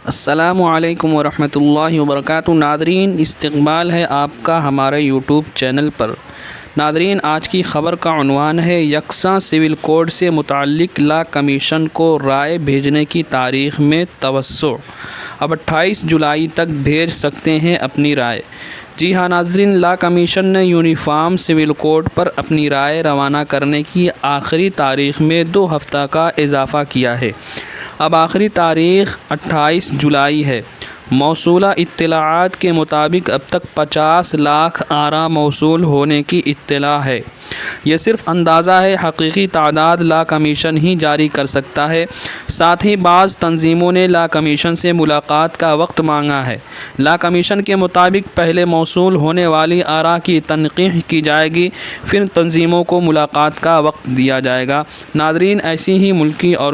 السلام علیکم ورحمۃ اللہ وبرکاتہ۔ ناظرین، استقبال ہے آپ کا ہمارے یوٹیوب چینل پر۔ ناظرین، آج کی خبر کا عنوان ہے یکساں سول کوڈ سے متعلق لا کمیشن کو رائے بھیجنے کی تاریخ میں توسع۔ اب 28 جولائی تک بھیج سکتے ہیں اپنی رائے۔ جی ہاں ناظرین، لا کمیشن نے یونیفارم سول کوڈ پر اپنی رائے روانہ کرنے کی آخری تاریخ میں 2 ہفتہ کا اضافہ کیا ہے۔ اب آخری تاریخ 28 جولائی ہے۔ موصولہ اطلاعات کے مطابق اب تک 50 لاکھ آراء موصول ہونے کی اطلاع ہے۔ یہ صرف اندازہ ہے، حقیقی تعداد لا کمیشن ہی جاری کر سکتا ہے۔ ساتھ ہی بعض تنظیموں نے لا کمیشن سے ملاقات کا وقت مانگا ہے۔ لا کمیشن کے مطابق پہلے موصول ہونے والی آراء کی تنقیح کی جائے گی، پھر تنظیموں کو ملاقات کا وقت دیا جائے گا۔ ناظرین، ایسی ہی ملکی اور